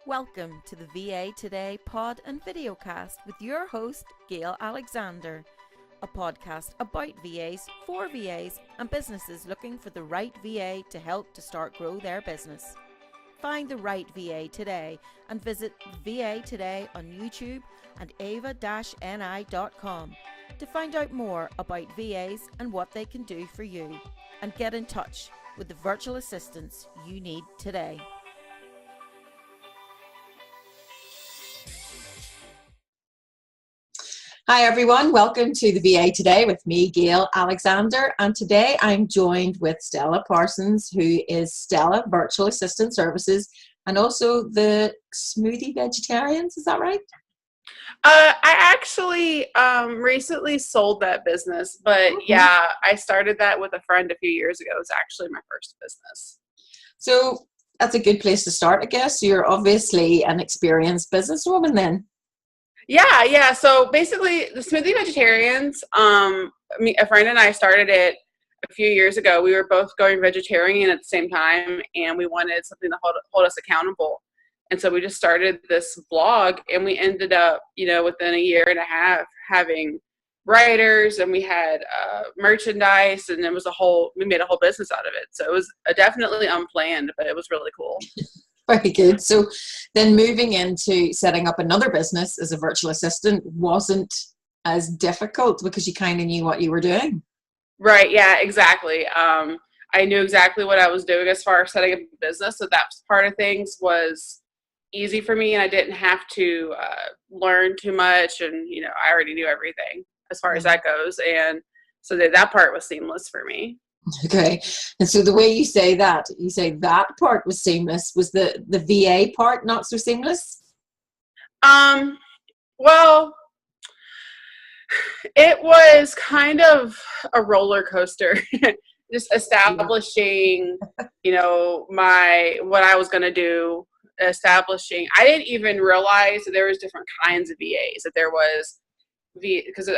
Welcome to the VA Today pod and videocast with your host, Gail Alexander, a podcast about VAs, for VAs, and businesses looking for the right VA to help to start grow their business. Find the right VA today and visit VA Today on YouTube and ava-ni.com to find out more about VAs and what they can do for you, and get in touch with the virtual assistants you need today. Hi everyone, welcome to the VA Today with me, Gail Alexander, and today I'm joined with Stella Parsons, who is Stella Virtual Assistant Services and also the Smoothie Vegetarians, is that right? I actually recently sold that business, but yeah, I started that with a friend a few years ago. It was actually my first business. So that's a good place to start, I guess. You're obviously an experienced businesswoman then. Yeah. So basically, the Smoothie Vegetarians, a friend and I started it a few years ago. We were both going vegetarian at the same time, and we wanted something to hold us accountable. And so we just started this blog, and we ended up, within a year and a half having writers, and we had merchandise, and we made a whole business out of it. So it was definitely unplanned, but it was really cool. Very good. So then moving into setting up another business as a virtual assistant wasn't as difficult because you kind of knew what you were doing. Right. Yeah, exactly. I knew exactly what I was doing as far as setting up a business. So that part of things was easy for me, and I didn't have to learn too much. And, I already knew everything as far as that goes. And so that part was seamless for me. Okay. And so the way you say that part was seamless. Was the VA part not so seamless? Well, it was kind of a roller coaster. Just establishing, what I was going to do, I didn't even realize that there was different kinds of VAs, that there was because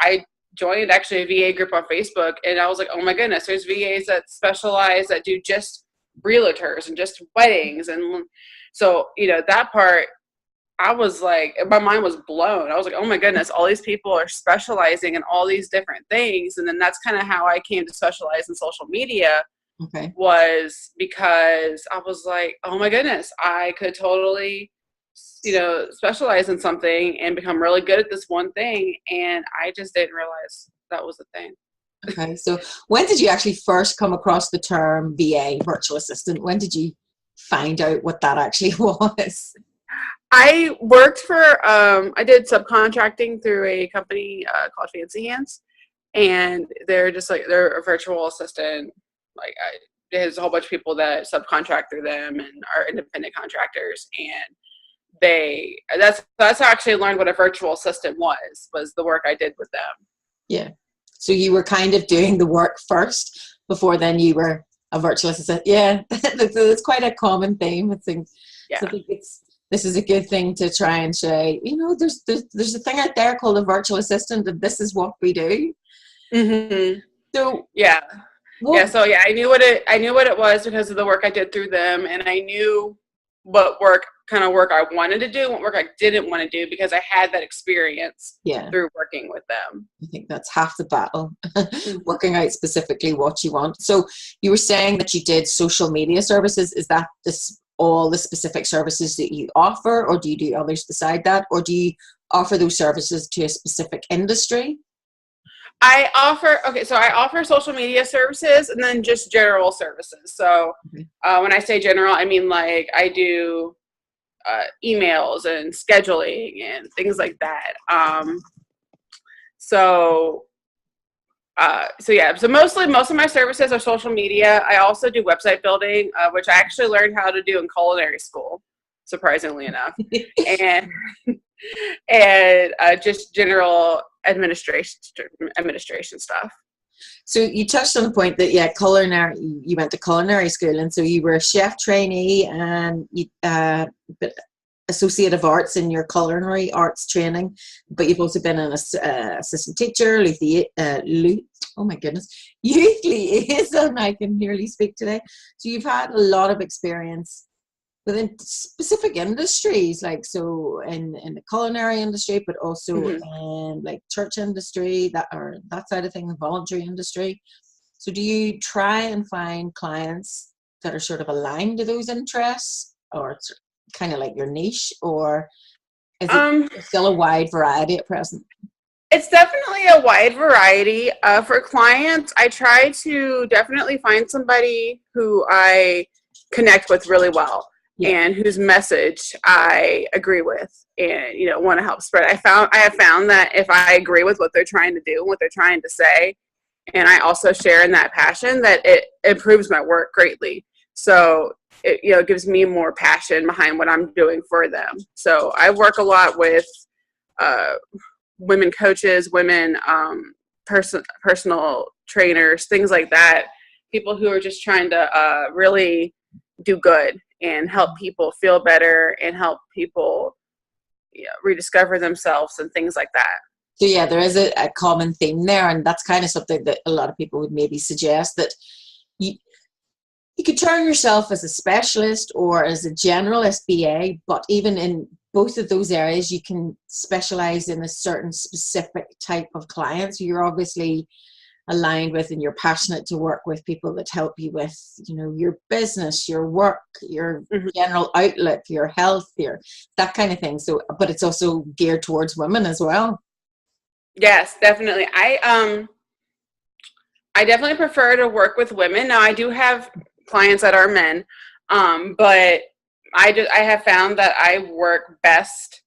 I joined actually a VA group on Facebook, and I was like, oh my goodness, there's VAs that specialize, that do just realtors and just weddings. And so, that part, I was like, my mind was blown. I was like, oh my goodness, all these people are specializing in all these different things. And then that's kind of how I came to specialize in social media. Okay. Was because I was like, oh my goodness, I could totally specialize in something and become really good at this one thing. And I just didn't realize that was the thing. Okay. So when did you actually first come across the term VA, virtual assistant? When did you find out what that actually was? I worked I did subcontracting through a company called Fancy Hands. And they're a virtual assistant. There's a whole bunch of people that subcontract through them and are independent contractors. And that's how I actually learned what a virtual assistant was the work I did with them. Yeah. So you were kind of doing the work first before then you were a virtual assistant. Yeah. It's quite a common theme. I think. Yeah. So I think this is a good thing to try and say, there's a thing out there called a virtual assistant, and this is what we do. Mm-hmm. So yeah. So I knew what it was because of the work I did through them, and I knew what kind of work I wanted to do, what work I didn't want to do, because I had that experience through working with them. I think that's half the battle, working out specifically what you want. So you were saying that you did social media services. Is that all the specific services that you offer, or do you do others beside that, or do you offer those services to a specific industry? I offer social media services and then just general services. So when I say general, I mean I do emails and scheduling and things like that. So most of my services are social media. I also do website building, which I actually learned how to do in culinary school, surprisingly enough, and just general administration stuff. So you touched on the point that you went to culinary school, and so you were a chef trainee and associate of arts in your culinary arts training, but you've also been an assistant teacher, youth liaison. I can nearly speak today. So you've had a lot of experience within specific industries, like so in the culinary industry, but also in like church industry, that side of things, the voluntary industry. So do you try and find clients that are sort of aligned to those interests, or it's kind of like your niche, or is it still a wide variety at present? It's definitely a wide variety. For clients, I try to definitely find somebody who I connect with really well, and whose message I agree with and, you know, want to help spread. I have found that if I agree with what they're trying to do and what they're trying to say, and I also share in that passion, that it improves my work greatly. So it, you know, gives me more passion behind what I'm doing for them. So I work a lot with women coaches, women personal trainers, things like that. People who are just trying to really do good and help people feel better and help people, you know, rediscover themselves and things like that. So yeah, there is a common theme there, and that's kind of something that a lot of people would maybe suggest, that you could turn yourself as a specialist or as a generalist VA, but even in both of those areas, you can specialize in a certain specific type of clients you're obviously aligned with, and you're passionate to work with people that help you with, you know, your business, your work, your general outlook, your health, that kind of thing. So, but it's also geared towards women as well. Yes, definitely. I definitely prefer to work with women. Now, I do have clients that are men, but I have found that I work best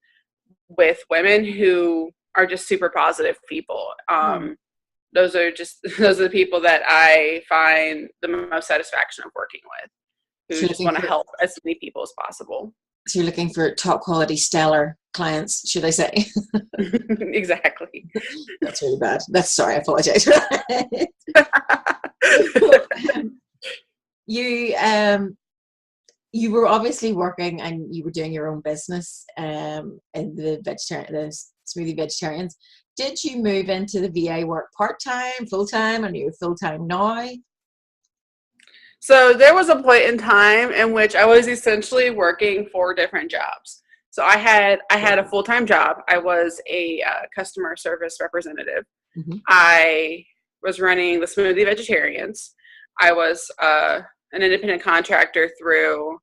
with women who are just super positive people. Those are the people that I find the most satisfaction of working with, who just want to help as many people as possible. So you're looking for top quality, stellar clients, should I say? Exactly. That's really bad. Sorry, I apologize. You were obviously working, and you were doing your own business in the Smoothie Vegetarians. Did you move into the VA work part-time, full-time, and you're full-time now? So there was a point in time in which I was essentially working 4 different jobs. So I had a full-time job. I was a customer service representative. I was running the Smoothie Vegetarians. I was an independent contractor through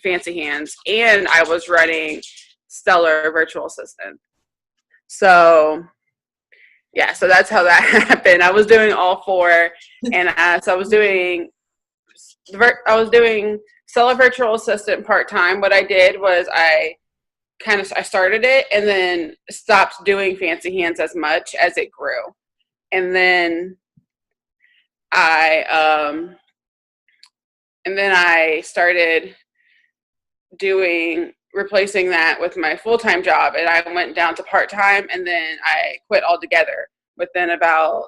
Fancy Hands, and I was running Stellar Virtual Assistant. So yeah, so that's how that happened. I was doing all 4, and so I was doing Stellar Virtual Assistant part-time. What I did was I started it and then stopped doing Fancy Hands as much as it grew, and then I started replacing that with my full-time job, and I went down to part-time, and then I quit altogether within about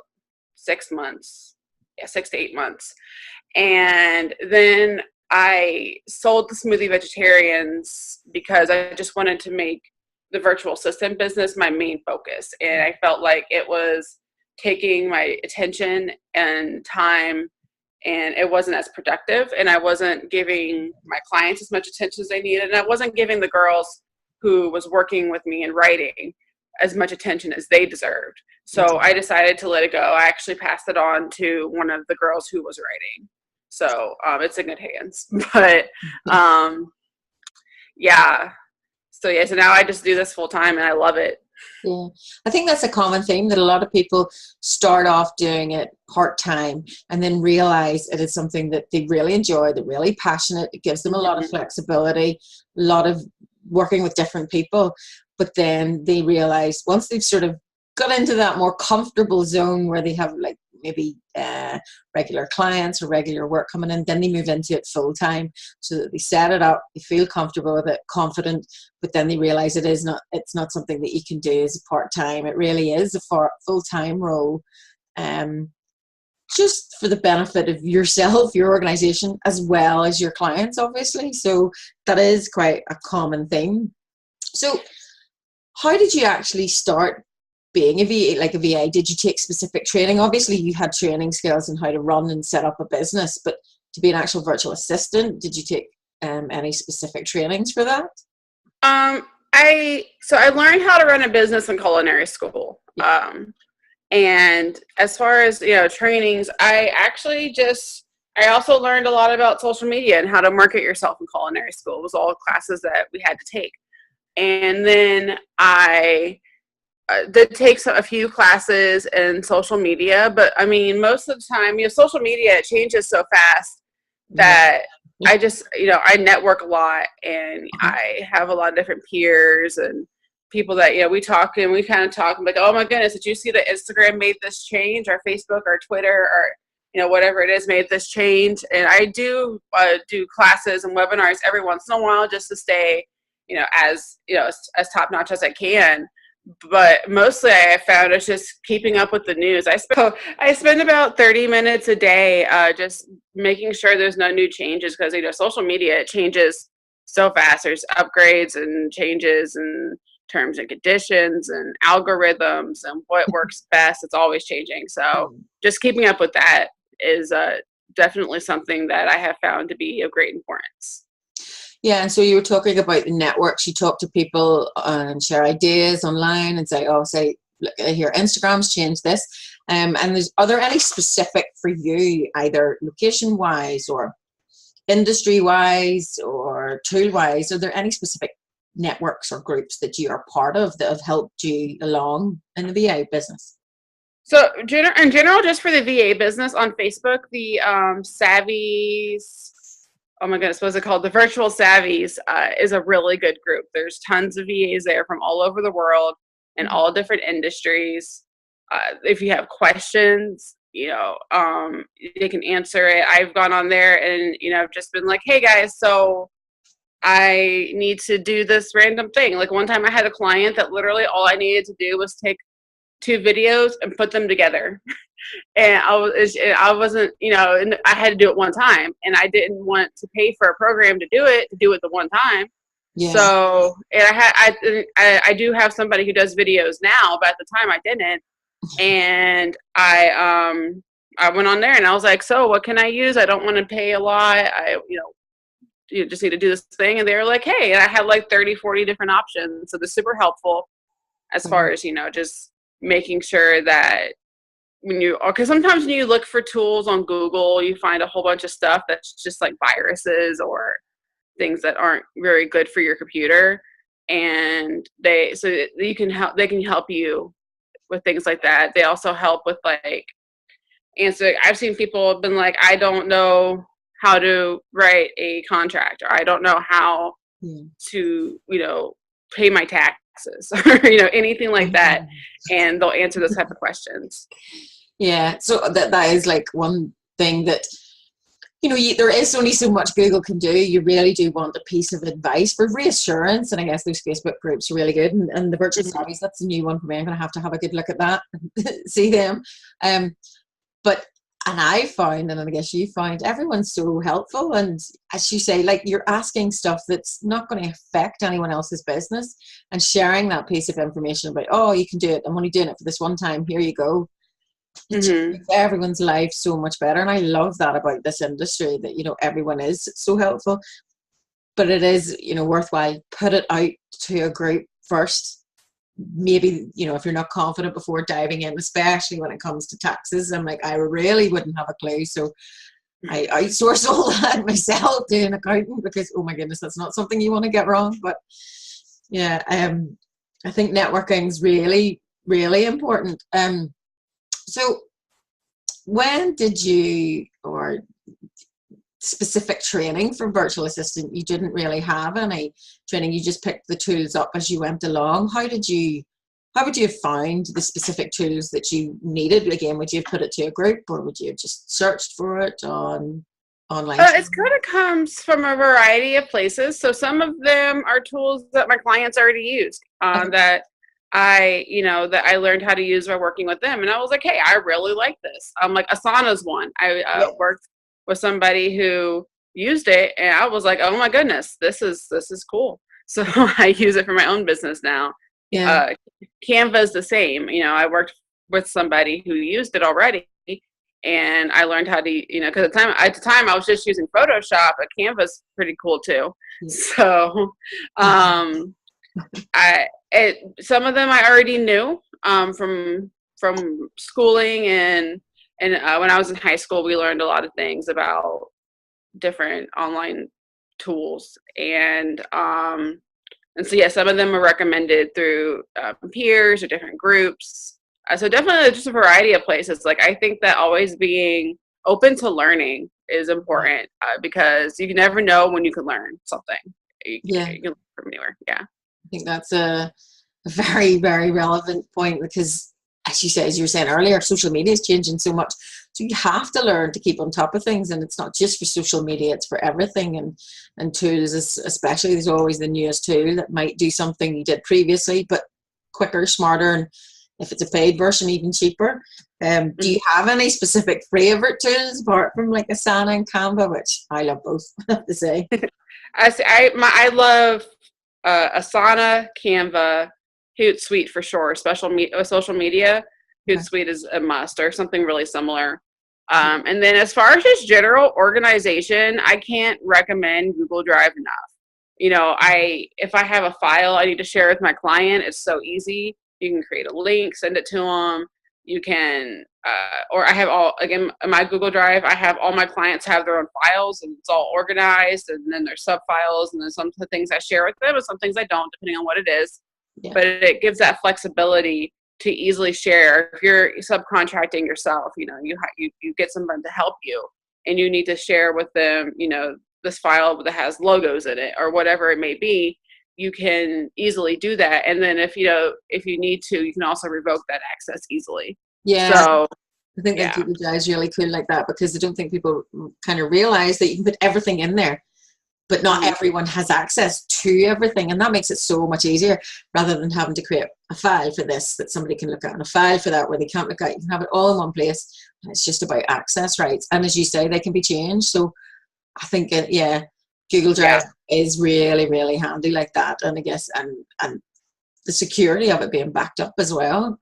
6 months. 6 to 8 months. And then I sold the Smoothie Vegetarians because I just wanted to make the virtual assistant business my main focus. And I felt like it was taking my attention and time, and it wasn't as productive, and I wasn't giving my clients as much attention as they needed, and I wasn't giving the girls who was working with me in writing as much attention as they deserved. So I decided to let it go. I actually passed it on to one of the girls who was writing. So it's in good hands. But yeah. So now I just do this full time, and I love it. Yeah, I think that's a common theme, that a lot of people start off doing it part-time and then realize it is something that they really enjoy, they're really passionate, it gives them a lot of flexibility, a lot of working with different people, but then they realize once they've sort of got into that more comfortable zone where they have like maybe regular clients or regular work coming in, then they move into it full time, so that they set it up, they feel comfortable with it, confident, but then they realize it's not something that you can do as a part-time. It really is a full-time role, just for the benefit of yourself, your organization, as well as your clients, obviously. So that is quite a common thing. So how did you actually start being a VA, like a VA? Did you take specific training? Obviously you had training skills in how to run and set up a business, but to be an actual virtual assistant? Did you take any specific trainings for that? I learned how to run a business in culinary school. And as far as, trainings, I also learned a lot about social media and how to market yourself in culinary school. It was all classes that we had to take. And then I did take a few classes in social media, but I mean, most of the time, social media, it changes so fast that I just, I network a lot, and I have a lot of different peers and people that, we talk, and we kind of talk, I'm like, oh my goodness, did you see that Instagram made this change, or Facebook or Twitter or, whatever it is made this change? And I do classes and webinars every once in a while just to stay, as top notch as I can. But mostly I have found it's just keeping up with the news. I spend about 30 minutes a day just making sure there's no new changes, because, social media, it changes so fast. There's upgrades and changes and terms and conditions and algorithms and what works best. It's always changing. So just keeping up with that is definitely something that I have found to be of great importance. Yeah, and so you were talking about the networks. You talk to people and share ideas online and say, look, here, Instagram's changed this. And are there any specific for you, either location-wise or industry-wise or tool-wise? Are there any specific networks or groups that you are part of that have helped you along in the VA business? So in general, just for the VA business on Facebook, the Savvies, oh my goodness, what's it called? The Virtual Savvies is a really good group. There's tons of VAs there from all over the world in all different industries. If you have questions, they can answer it. I've gone on there and, I've just been like, hey guys, so I need to do this random thing. Like one time I had a client that literally all I needed to do was take 2 videos and put them together. And I wasn't, and I had to do it one time, and I didn't want to pay for a program to do it the one time. Yeah. So, and I do have somebody who does videos now, but at the time I didn't. And I went on there and I was like, so what can I use? I don't want to pay a lot. You just need to do this thing. And they were like, hey, and I had like 30, 40 different options. So they're super helpful as far as, just making sure that because sometimes when you look for tools on Google, you find a whole bunch of stuff that's just like viruses or things that aren't very good for your computer. And they can help you with things like that. They also help with like answer. I've seen people have been like, I don't know how to write a contract, or I don't know how to, pay my taxes, or, anything like that. And they'll answer those type of questions. Yeah. So that is like one thing that, there is only so much Google can do. You really do want a piece of advice for reassurance. And I guess those Facebook groups are really good. And the Virtual Savvies, that's a new one for me. I'm going to have a good look at that, see them. And I found, and I guess you find, everyone's so helpful. And as you say, like, you're asking stuff that's not going to affect anyone else's business, and sharing that piece of information about, oh, you can do it. I'm only doing it for this one time. Here you go. It makes everyone's life so much better. And I love that about this industry, that, everyone is so helpful. But it is, worthwhile. Put it out to a group first. Maybe, if you're not confident before diving in, especially when it comes to taxes. I'm like, I really wouldn't have a clue. So I outsource all that myself to an accountant, because, oh my goodness, that's not something you want to get wrong. But yeah, I think networking is really, really important. So when did you, or specific training for virtual assistant, you didn't really have any training, you just picked the tools up as you went along? How would you have found the specific tools that you needed? Again, would you have put it to a group, or would you have just searched for it on online? It kind of comes from a variety of places. So some of them are tools that my clients already used, that I learned how to use by working with them. And I was like, hey, I really like this. Like Asana's one. I worked with somebody who used it, and I was like, oh my goodness, this is cool. So I use it for my own business now. Yeah. Canva is the same. I worked with somebody who used it already, and I learned how to, because at the time I was just using Photoshop, but Canva's pretty cool too. Yeah. So, some of them I already knew from schooling, and when I was in high school, we learned a lot of things about different online tools, and so yeah, some of them are recommended through peers or different groups. So definitely just a variety of places. Like, I think that always being open to learning is important, because you never know when you can learn something. You can learn from anywhere. Yeah. I think that's a very, very relevant point, because as you were saying earlier, social media is changing so much. So you have to learn to keep on top of things, and it's not just for social media, it's for everything. And tools, especially, there's always the newest tool that might do something you did previously, but quicker, smarter, and if it's a paid version, even cheaper. Do you have any specific favorite tools apart from like Asana and Canva, which I love both, I have to say? I love Asana, Canva, Hootsuite for sure. Social media, Hootsuite is a must, or something really similar. And then as far as just general organization, I can't recommend Google Drive enough. If I have a file I need to share with my client, it's so easy. You can create a link, send it to them. You can, or I have in my Google Drive, I have all my clients have their own files, and it's all organized, and then there's sub files, and then some things I share with them, and some things I don't, depending on what it is. Yeah. But it gives that flexibility to easily share. If you're subcontracting yourself, you get someone to help you, and you need to share with them, this file that has logos in it or whatever it may be. You can easily do that, and then if you need to, you can also revoke that access easily. Yeah. So I think that Google Drive is really cool like that, because I don't think people kind of realize that you can put everything in there, but not everyone has access to everything, and that makes it so much easier, rather than having to create a file for this that somebody can look at, and a file for that where they can't look at. You can have it all in one place, and it's just about access rights, and as you say, they can be changed. So I think Google Drive is really, really handy like that, and I guess and the security of it being backed up as well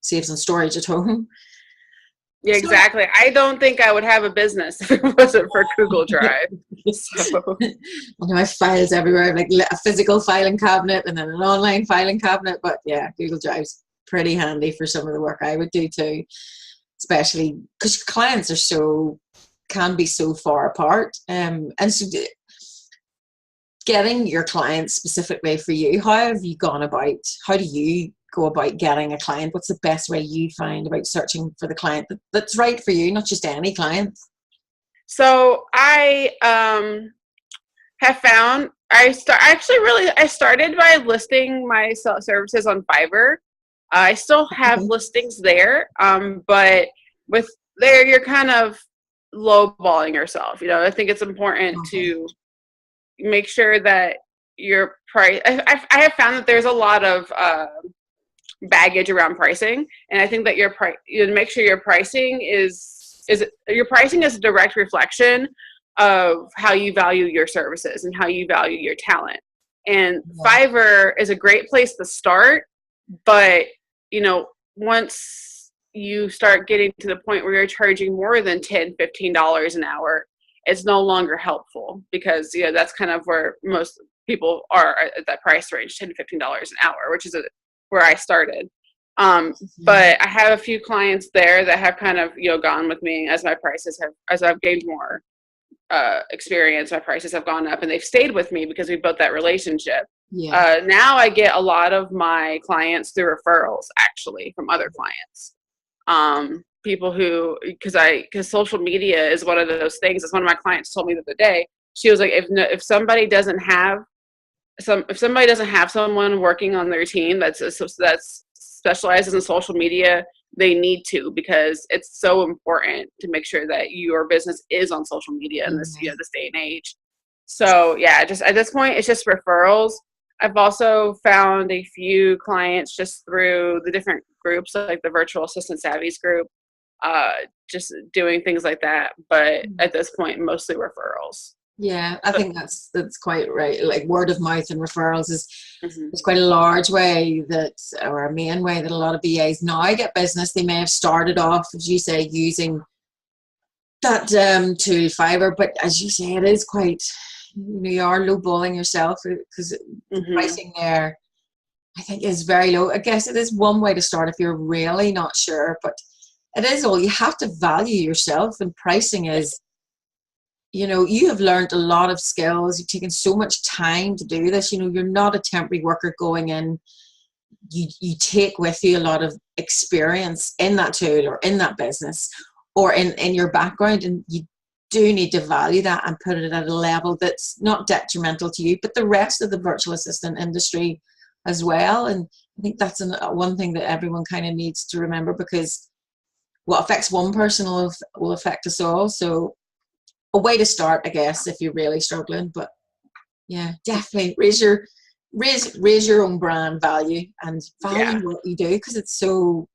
saves on storage at home. Yeah, exactly. I don't think I would have a business if it wasn't for Google Drive. So. I have files everywhere, like a physical filing cabinet and then an online filing cabinet. But yeah, Google Drive's pretty handy for some of the work I would do too, especially because clients can be so far apart. And so getting your clients specifically for you, how do you go about getting a client? What's the best way you find about searching for the client that's right for you, not just any client? So I have found I started by listing my services on Fiverr. I still have listings there, but with there you're kind of lowballing yourself. I think it's important to make sure that your price. I have found that there's a lot of baggage around pricing, and I think that make sure your pricing is a direct reflection of how you value your services and how you value your talent. And Fiverr is a great place to start, but once you start getting to the point where you're charging more than $10-15 an hour, it's no longer helpful, because that's kind of where most people are at that price range, $10-15 an hour, which is where I started. But I have a few clients there that have kind of gone with me as I've gained more experience. My prices have gone up, and they've stayed with me because we built that relationship. Now I get a lot of my clients through referrals, actually, from other clients. People who, because social media is one of those things. As one of my clients told me the other day, she was like, if somebody doesn't have someone working on their team that's specializes in social media, they need to, because it's so important to make sure that your business is on social media in this this day and age. So just at this point, it's just referrals. I've also found a few clients just through the different groups, like the Virtual Assistant Savvies group, just doing things like that. But at this point, mostly referrals. Yeah, I think that's quite right. Like word of mouth and referrals Mhm. is quite a large way that, or a main way that a lot of BAs now get business. They may have started off, as you say, using that to Fiverr, but as you say, it is quite, you are lowballing yourself because the Mhm. pricing there, I think, is very low. I guess it is one way to start if you're really not sure, but it is all, you have to value yourself, and pricing is, you have learned a lot of skills. You've taken so much time to do this. You're not a temporary worker going in. You take with you a lot of experience in that tool or in that business or in your background, and you do need to value that and put it at a level that's not detrimental to you, but the rest of the virtual assistant industry as well. And I think that's one thing that everyone kind of needs to remember, because what affects one person will affect us all. So a way to start, I guess, if you're really struggling. But yeah, definitely raise your own brand value and Yeah. value what you do, because it's so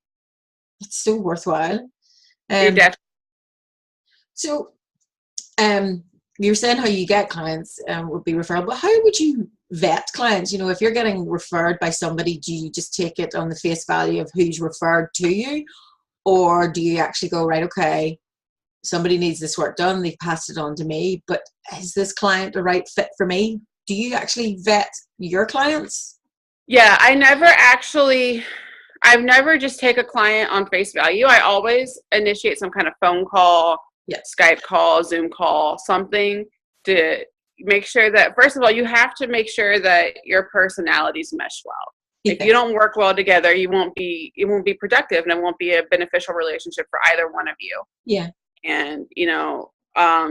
worthwhile. You're Um, definitely. so you're saying how you get clients would be referral, but how would you vet clients? If you're getting referred by somebody, do you just take it on the face value of who's referred to you, or do you actually go, right, okay, somebody needs this work done, they've passed it on to me, but is this client the right fit for me? Do you actually vet your clients? Yeah, I've never just take a client on face value. I always initiate some kind of phone call, Yeah. Skype call, Zoom call, something to make sure that, first of all, you have to make sure that your personalities mesh well. If Yeah. you don't work well together, it won't be productive, and it won't be a beneficial relationship for either one of you. Yeah. And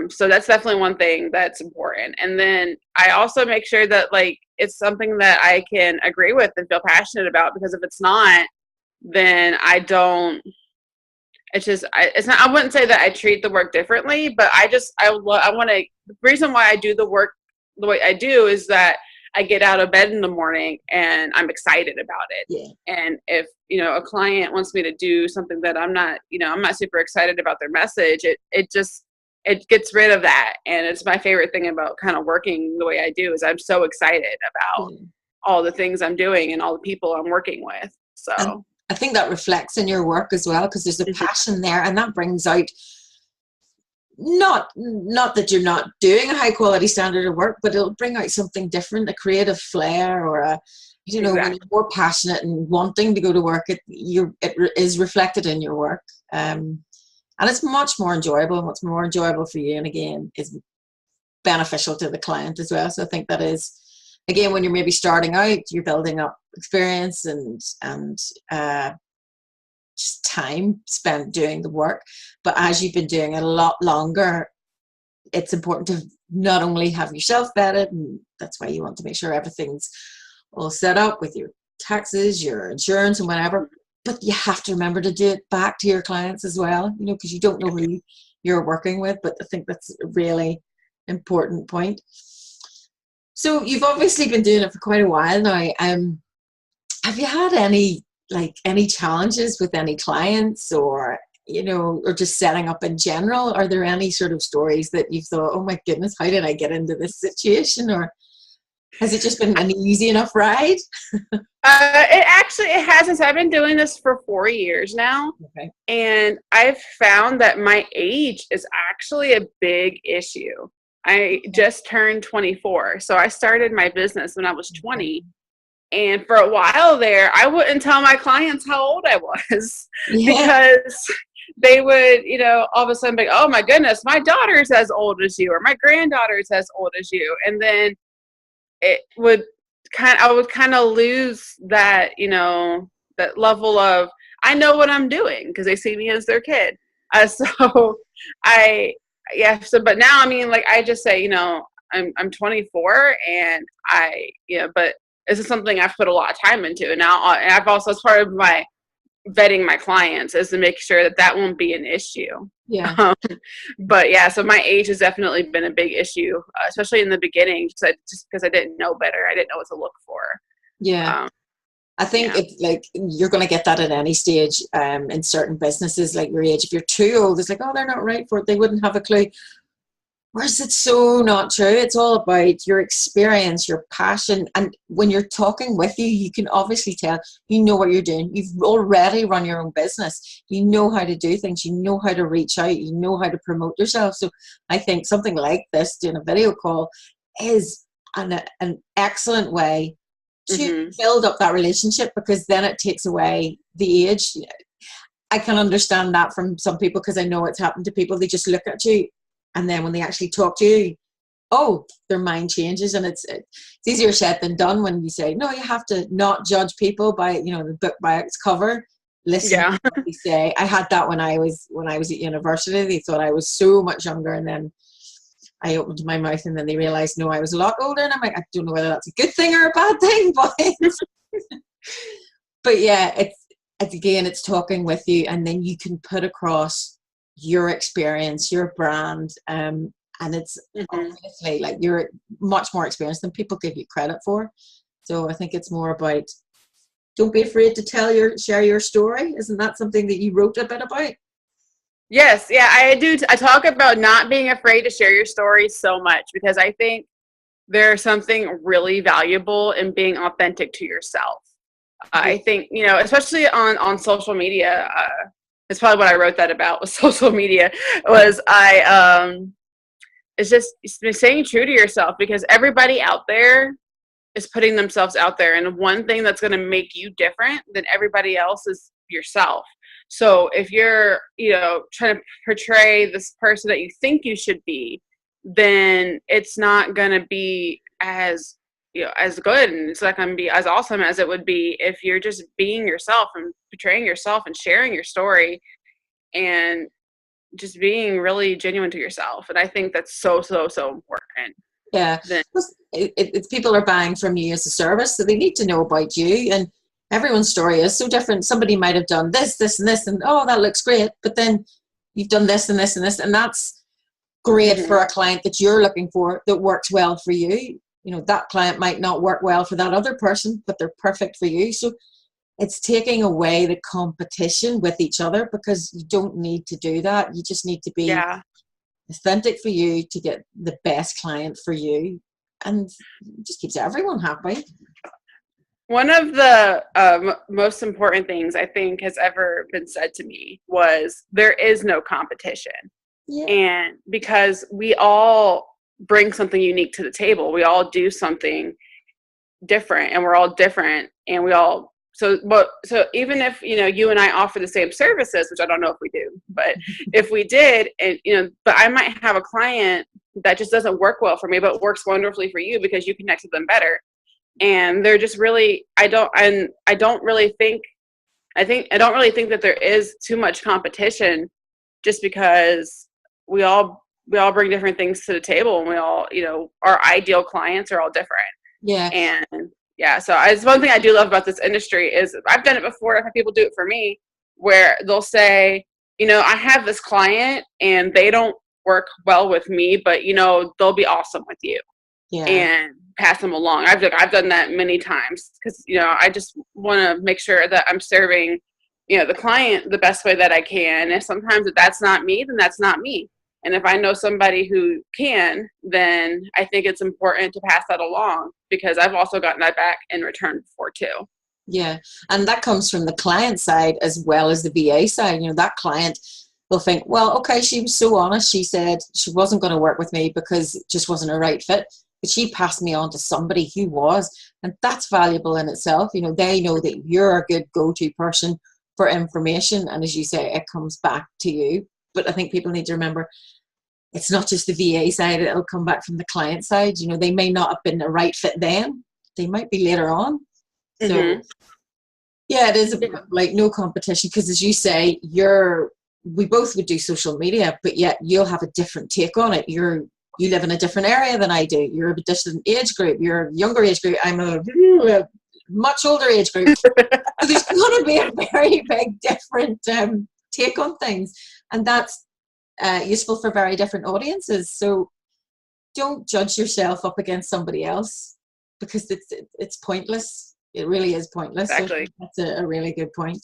so that's definitely one thing that's important. And then I also make sure that, like, it's something that I can agree with and feel passionate about, because if it's not, then I don't, it's not, I wouldn't say that I treat the work differently, but I want to, the reason why I do the work the way I do is that I get out of bed in the morning and I'm excited about it. Yeah. And if, a client wants me to do something that I'm not super excited about their message, it gets rid of that. And it's my favorite thing about kind of working the way I do, is I'm so excited about all the things I'm doing and all the people I'm working with. And So I think that reflects in your work as well, because there's a passion there, and that brings out, not that you're not doing a high quality standard of work, but it'll bring out something different, a creative flair, or when you're more passionate and wanting to go to work, it is reflected in your work. And it's much more enjoyable, and what's more enjoyable for you, and again, is beneficial to the client as well. So I think that is, again, when you're maybe starting out, you're building up experience and just time spent doing the work. But as you've been doing it a lot longer, it's important to not only have yourself vetted, and that's why you want to make sure everything's all set up with your taxes, your insurance, and whatever. But you have to remember to do it back to your clients as well, because you don't know who you're working with. But I think that's a really important point. So you've obviously been doing it for quite a while now. Have you had any challenges with any clients, or or just setting up in general? Are there any sort of stories that you've thought, oh my goodness, how did I get into this situation? Or has it just been an easy enough ride? It hasn't. I've been doing this for 4 years now. Okay. And I've found that my age is actually a big issue. I just turned 24. So I started my business when I was 20. And for a while there, I wouldn't tell my clients how old I was because they would, all of a sudden be, oh my goodness, my daughter's as old as you, or my granddaughter's as old as you. And then I would kind of lose that, that level of, I know what I'm doing, because they see me as their kid. So but now, I mean, like, I just say, I'm 24, and but this is something I've put a lot of time into. And now I've also, as part of my vetting my clients, is to make sure that won't be an issue. Yeah. But yeah, so my age has definitely been a big issue, especially in the beginning, just because I didn't know better. I didn't know what to look for. Yeah. I think you're going to get that at any stage in certain businesses, like your age. If you're too old, it's like, oh, they're not right for it. They wouldn't have a clue. Whereas it's so not true. It's all about your experience, your passion. And when you're talking with you, you can obviously tell you know what you're doing. You've already run your own business. You know how to do things. You know how to reach out. You know how to promote yourself. So I think something like this, doing a video call, is an excellent way to build up that relationship, because then it takes away the age. I can understand that from some people, because I know it's happened to people. They just look at you, and then when they actually talk to you, oh, their mind changes. And it's easier said than done when you say, no, you have to not judge people by, you know, the book by its cover. Listen to what they say. I had that when I was at university. They thought I was so much younger, and then I opened my mouth, and then they realized, no, I was a lot older. And I'm like, I don't know whether that's a good thing or a bad thing, but yeah, it's again, it's talking with you, and then you can put across your experience, your brand, and it's obviously like you're much more experienced than people give you credit for. So I think it's more about, don't be afraid to share your story. Isn't that something that you wrote a bit about? Yes, yeah, I do. I talk about not being afraid to share your story so much, because I think there's something really valuable in being authentic to yourself. I think, you know, especially on social media, it's probably what I wrote that about, was social media, was it's just staying true to yourself, because everybody out there is putting themselves out there. And one thing that's going to make you different than everybody else is yourself. So if you're, you know, trying to portray this person that you think you should be, then it's not going to be as, you know, as good, and it's not going to be as awesome as it would be if you're just being yourself and portraying yourself and sharing your story and just being really genuine to yourself. And I think that's so important. Yeah, it's people are buying from you as a service, so they need to know about you, and everyone's story is so different. Somebody might have done this, and this, and oh, that looks great, but then you've done this and this and this, and that's great for a client that you're looking for, that works well for you. You know, that client might not work well for that other person, but they're perfect for you. So it's taking away the competition with each other, because you don't need to do that. You just need to be authentic for you to get the best client for you, and it just keeps everyone happy. One of the most important things I think has ever been said to me was, there is no competition. And because we all bring something unique to the table, we all do something different, and we're all different, and we all, so even if, you know, you and I offer the same services, which I don't know if we do, but if we did, and, you know, but I might have a client that just doesn't work well for me, but works wonderfully for you because you connect with them better. And they're just really, I don't really think that there is too much competition, just because we all bring different things to the table, and we all, you know, our ideal clients are all different. And so it's one thing I do love about this industry is, I've done it before. I've had people do it for me, where they'll say, you know, I have this client and they don't work well with me, but, you know, they'll be awesome with you. And pass them along. I've done that many times, because, you know, I just want to make sure that I'm serving, you know, the client the best way that I can. And sometimes if that's not me, then that's not me. And if I know somebody who can, then I think it's important to pass that along, because I've also gotten that back in return before too. Yeah, and that comes from the client side as well as the VA side. You know, that client will think, well, okay, she was so honest. She said she wasn't going to work with me because it just wasn't a right fit, but she passed me on to somebody who was, and that's valuable in itself. You know, they know that you're a good go-to person for information, and as you say, it comes back to you. But I think people need to remember, it's not just the VA side, it'll come back from the client side. You know, they may not have been a right fit then, they might be later on. So yeah, it is like no competition, because as you say, we both would do social media, but yet you'll have a different take on it. You live in a different area than I do. You're a different age group. You're a younger age group. I'm a much older age group. So there's going to be a very big different take on things, and that's useful for very different audiences. So don't judge yourself up against somebody else, because it's pointless. It really is pointless. Exactly. So that's a really good point.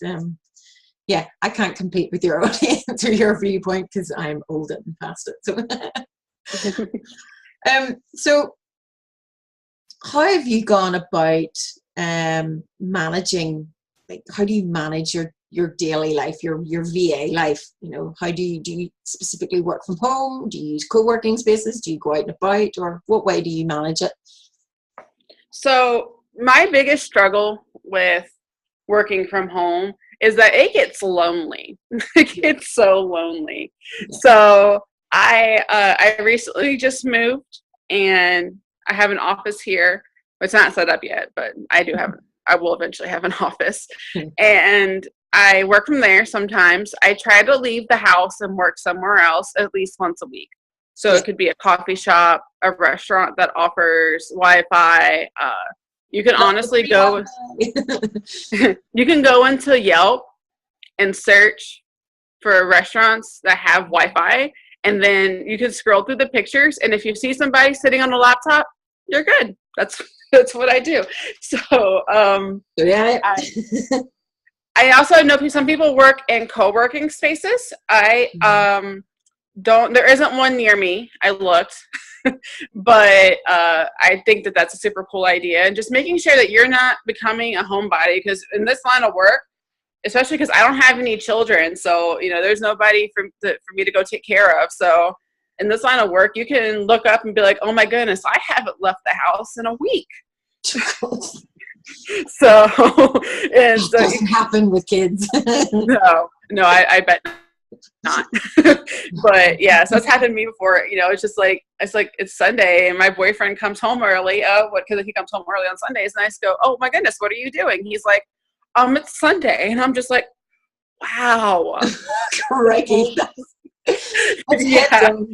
Yeah, I can't compete with your audience or your viewpoint, because I'm old and past it. So So how have you gone about managing, like, how do you manage your daily life, your VA life? You know, how do you specifically work from home? Do you use co-working spaces? Do you go out and about, or what way do you manage it? So my biggest struggle with working from home is that it gets lonely. It gets so lonely. Yeah. So I recently just moved, and I have an office here. It's not set up yet, but I will eventually have an office. And I work from there sometimes. I try to leave the house and work somewhere else at least once a week. So Yeah. it could be a coffee shop, a restaurant that offers Wi-Fi. You can honestly go. You can go into Yelp and search for restaurants that have Wi-Fi, and then you can scroll through the pictures. And if you see somebody sitting on a laptop, you're good. That's what I do. So Yeah. I also know some people work in co-working spaces. I don't. There isn't one near me. I looked, but I think that that's a super cool idea. And just making sure that you're not becoming a homebody, because in this line of work, especially because I don't have any children, so there's nobody for me to go take care of. So in this line of work, you can look up and be like, oh my goodness, I haven't left the house in a week. So and so doesn't happen with kids. no, I bet not. But yeah, so it's happened to me before. It's just like it's Sunday and my boyfriend comes home early. Because he comes home early on Sundays, and I just go, oh my goodness, what are you doing? He's like, it's Sunday, and I'm just like, wow. Crikey. That's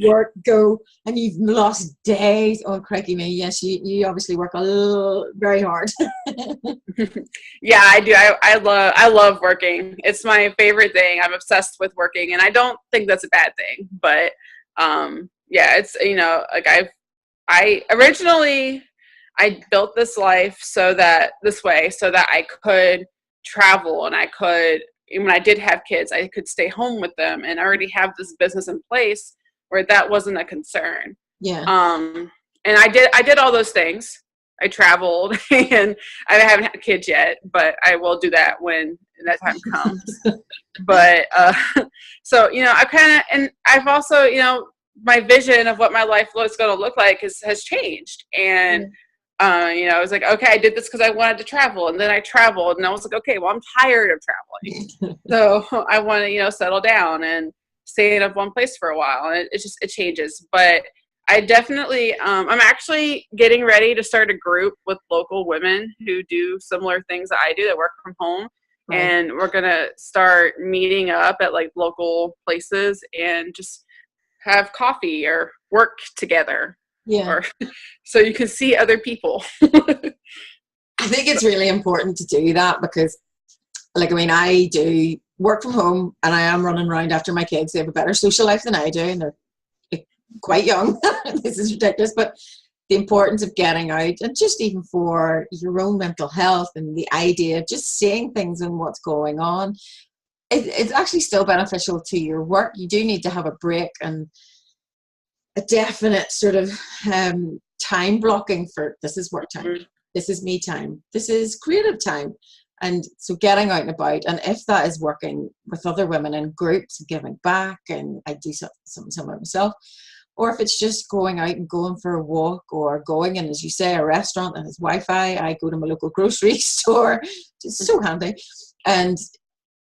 work, go, and you've lost days. Oh, crikey me. Yes, you obviously work very hard. Yeah, I do. I love working. It's my favorite thing. I'm obsessed with working, and I don't think that's a bad thing. But yeah, it's like I originally I built this life so that I could travel, and I could, when I did have kids, I could stay home with them and already have this business in place where that wasn't a concern. Yeah. And I did all those things. I traveled, and I haven't had kids yet, but I will do that when that time comes. But so I kind of, and I've also my vision of what my life is going to look like has changed. And I was like, okay, I did this because I wanted to travel, and then I traveled, and I was like, okay, well, I'm tired of traveling, so I want to settle down and stay in one place for a while, and it changes. But I definitely, I'm actually getting ready to start a group with local women who do similar things that I do, that work from home. Right. And we're going to start meeting up at like local places and just have coffee or work together. Yeah. So you can see other people. I think it's really important to do that because, I do work from home and I am running around after my kids. They have a better social life than I do, and they're quite young. This is ridiculous, but the importance of getting out, and just even for your own mental health, and the idea of just seeing things and what's going on, it's actually still beneficial to your work. You do need to have a break and a definite sort of time blocking for, this is work time, this is me time, this is creative time. And so getting out and about, and if that is working with other women in groups and giving back, and I do something similar myself, or if it's just going out and going for a walk, or going in, as you say, a restaurant and there's Wi-Fi. I go to my local grocery store. It's so handy. And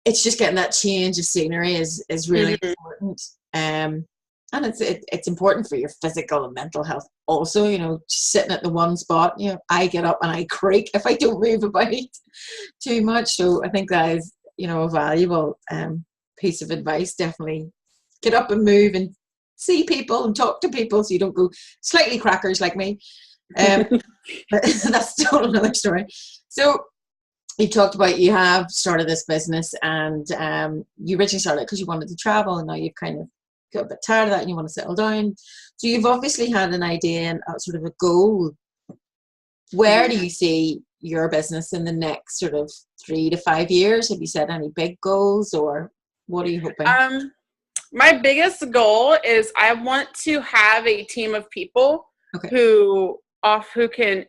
it's just getting that change of scenery is really important. And it's important for your physical and mental health also, just sitting at the one spot. I get up and I creak if I don't move about too much. So I think that is, a valuable piece of advice. Definitely get up and move and see people and talk to people, so you don't go slightly crackers like me. But that's still another story. So you talked about, you have started this business, and you originally started it because you wanted to travel, and now you've kind of got a bit tired of that and you want to settle down. So you've obviously had an idea and sort of a goal. Where do you see your business in the next sort of 3 to 5 years? Have you set any big goals, or what are you hoping? My biggest goal is I want to have a team of people who can,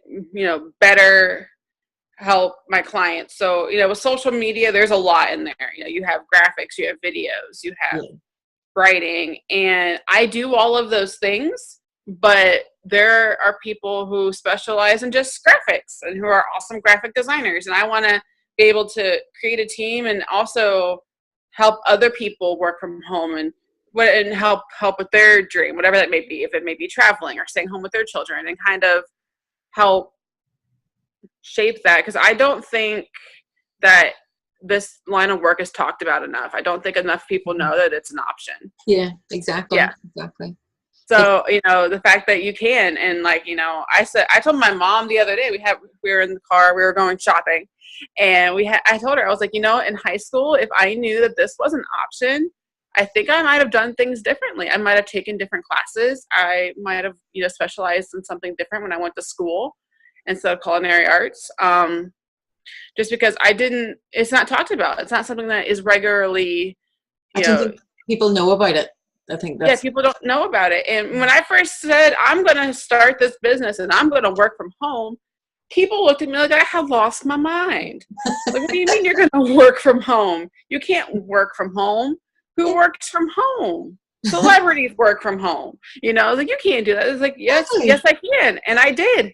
better help my clients. So, with social media, there's a lot in there. You have graphics, you have videos, you have writing, and I do all of those things, but there are people who specialize in just graphics and who are awesome graphic designers. And I want to be able to create a team and also help other people work from home and help with their dream, whatever that may be. If it may be traveling or staying home with their children, and kind of help shape that. Because I don't think that this line of work is talked about enough. I don't think enough people know that it's an option. Yeah, exactly. Yeah. Exactly. So, the fact that you can, and I told my mom the other day, we were in the car, we were going shopping, and I told her, I was like, in high school, if I knew that this was an option, I think I might have done things differently. I might have taken different classes. I might have, specialized in something different when I went to school instead of culinary arts. Just because it's not talked about. It's not something that is regularly, I don't think people know about it. I think that's... Yeah, people don't know about it. And when I first said, I'm going to start this business and I'm going to work from home, people looked at me like I had lost my mind. Like, what do you mean you're going to work from home? You can't work from home. Who works from home? Celebrities work from home. Like, you can't do that. It's like, yes, I can. And I did.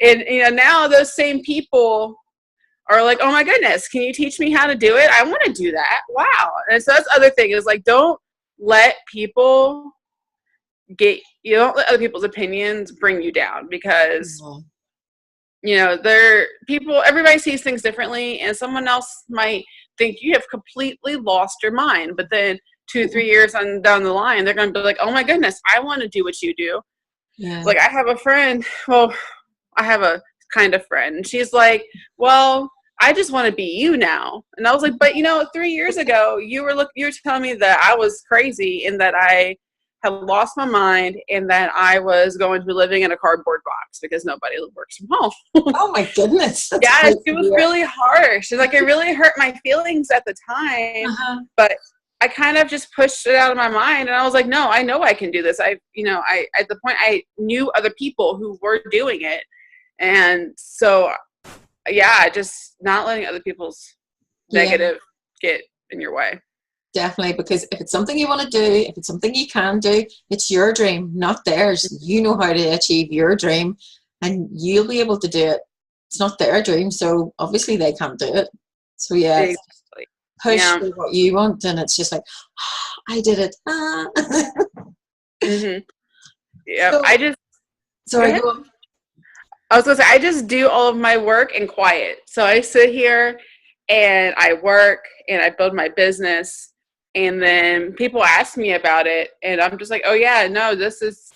And, now those same people are like, oh my goodness, can you teach me how to do it? I want to do that. Wow. And so that's the other thing is, like, don't let other people's opinions bring you down, because everybody sees things differently, and someone else might think you have completely lost your mind, but then 2-3 years down the line, they're going to be like, oh my goodness, I want to do what you do. Like, I have a friend, I have a kind of friend, and she's like, well, I just want to be you now. And I was like, but 3 years ago, you were telling me that I was crazy and that I had lost my mind and that I was going to be living in a cardboard box because nobody works from home. Oh my goodness. Yeah, it was really harsh. It's like, it really hurt my feelings at the time, but I kind of just pushed it out of my mind, and I was like, no, I know I can do this. At the point I knew other people who were doing it. And so, yeah, just not letting other people's negative get in your way. Definitely, because if it's something you want to do, if it's something you can do, it's your dream, not theirs. You know how to achieve your dream, and you'll be able to do it. It's not their dream, so obviously they can't do it. So Exactly. Push for what you want, and it's just like, I did it. Yeah, So, go on. I was going to say, I just do all of my work in quiet. So I sit here and I work and I build my business, and then people ask me about it, and I'm just like, oh yeah, no, this is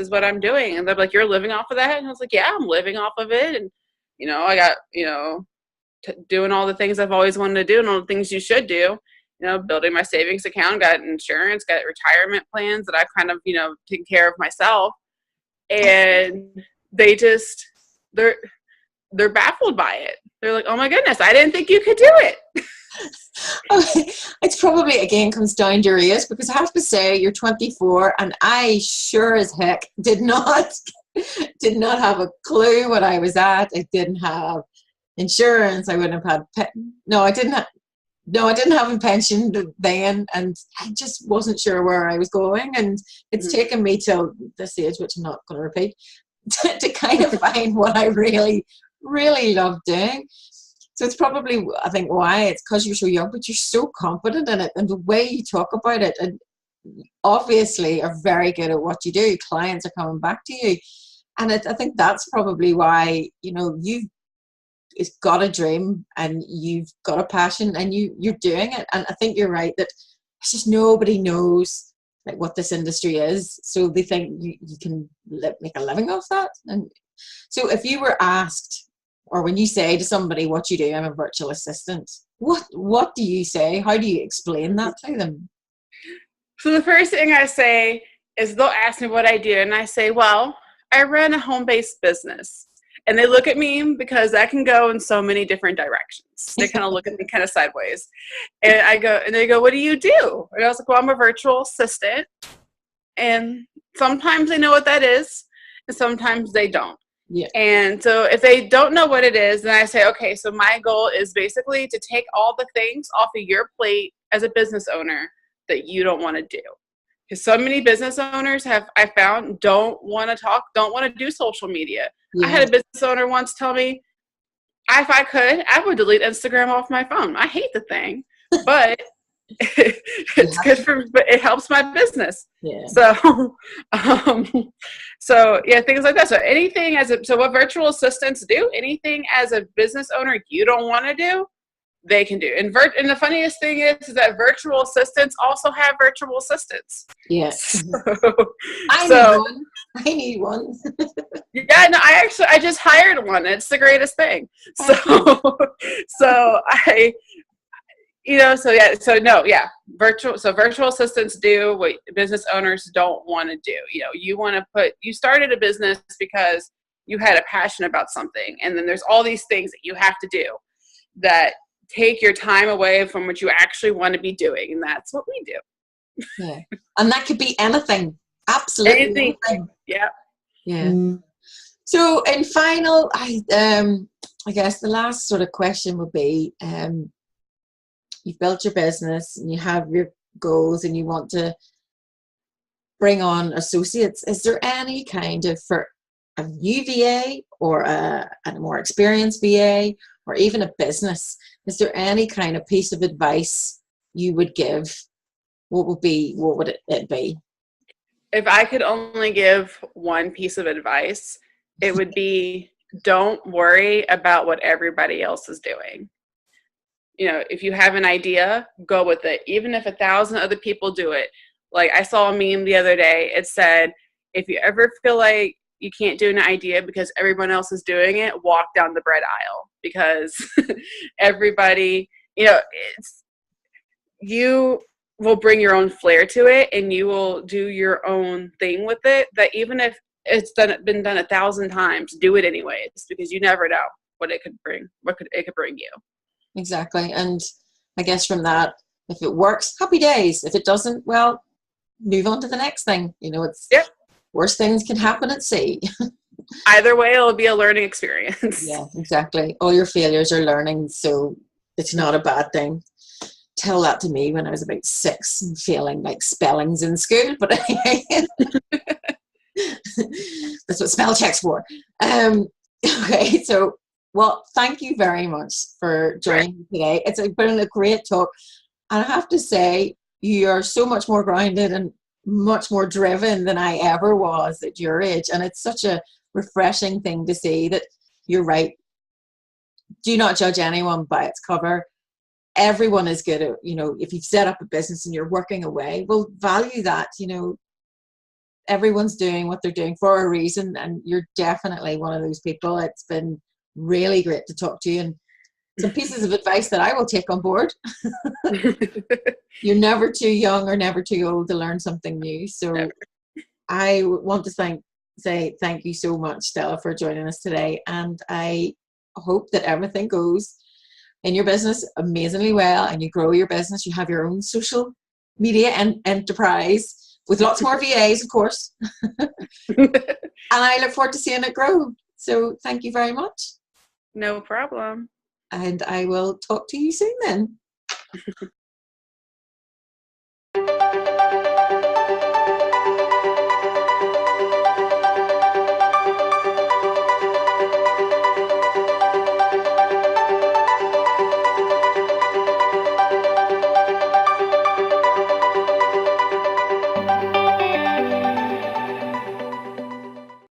what I'm doing. And they're like, you're living off of that? And I was like, yeah, I'm living off of it. And, I got, doing all the things I've always wanted to do and all the things you should do, building my savings account, got insurance, got retirement plans that I've kind of, taken care of myself. And they're baffled by it. They're like, oh my goodness, I didn't think you could do it. It's probably, again, comes down to your age, because I have to say, you're 24, and I sure as heck did not have a clue what I was at. I didn't have insurance. I wouldn't have had I didn't have a pension then, and I just wasn't sure where I was going. And it's taken me till this age, which I'm not going to repeat, to kind of find what I really, really love doing. So it's probably, I think, why it's because you're so young, but you're so confident in it, and the way you talk about it, and obviously are very good at what you do. Clients are coming back to you, and I think that's probably why you've got a dream and you've got a passion and you're doing it. And I think you're right that it's just nobody knows like what this industry is, so they think you can make a living off that. And so if you were asked, or when you say to somebody what you do, I'm a virtual assistant, what do you say? How do you explain that to them? So the first thing I say is, they'll ask me what I do, and I say, well, I run a home-based business. And they look at me because that can go in so many different directions. They kind of look at me kind of sideways. And they go, what do you do? And I was like, well, I'm a virtual assistant. And sometimes they know what that is, and sometimes they don't. Yeah. And so if they don't know what it is, then I say, okay, so my goal is basically to take all the things off of your plate as a business owner that you don't want to do. Because so many business owners I found don't want to do social media. Yeah. I had a business owner once tell me, if I could, I would delete Instagram off my phone. I hate the thing, but it's good but it helps my business. Yeah. So, so yeah, things like that. So what virtual assistants do, anything as a business owner you don't want to do, they can do. And the funniest thing is that virtual assistants also have virtual assistants. Yes. I need one. Yeah, no, I just hired one. It's the greatest thing. Virtual assistants do what business owners don't want to do. You started a business because you had a passion about something, and then there's all these things that you have to do that take your time away from what you actually want to be doing, and that's what we do. Yeah, and that could be anything. Absolutely anything. Yeah. Yeah. So, in final, I guess the last sort of question would be, you've built your business and you have your goals and you want to bring on associates. Is there any kind of, for a new VA or a more experienced VA or even a business, is there any kind of piece of advice you would give? What would it be? If I could only give one piece of advice, it would be, don't worry about what everybody else is doing. If you have an idea, go with it. Even if 1,000 other people do it. Like, I saw a meme the other day. It said, if you ever feel like you can't do an idea because everyone else is doing it, walk down the bread aisle. Because everybody, you will bring your own flair to it, and you will do your own thing with it. That even if it's been done 1,000 times, do it anyways, because you never know what it could bring. It could bring you. Exactly. And I guess from that, if it works, happy days. If it doesn't, well, move on to the next thing. Worse things can happen at sea. Either way, it'll be a learning experience. Yeah, exactly. All your failures are learning, so it's not a bad thing. Tell that to me when I was about 6 and failing like spellings in school. But anyway, that's what spell check's for. Okay, so, well, thank you very much for joining me today. It's been a great talk. And I have to say, you are so much more grounded and much more driven than I ever was at your age. And it's such a refreshing thing to see that you're right. Do not judge anyone by its cover. Everyone is good at, if you've set up a business and you're working away, well, value that. Everyone's doing what they're doing for a reason. And you're definitely one of those people. It's been really great to talk to you, and some pieces of advice that I will take on board. You're never too young or never too old to learn something new. So never. I want to say thank you so much, Stella, for joining us today. And I hope that everything goes in your business amazingly well, and you grow your business. You have your own social media and enterprise with lots more VAs, of course. And I look forward to seeing it grow. So thank you very much. No problem. And I will talk to you soon then.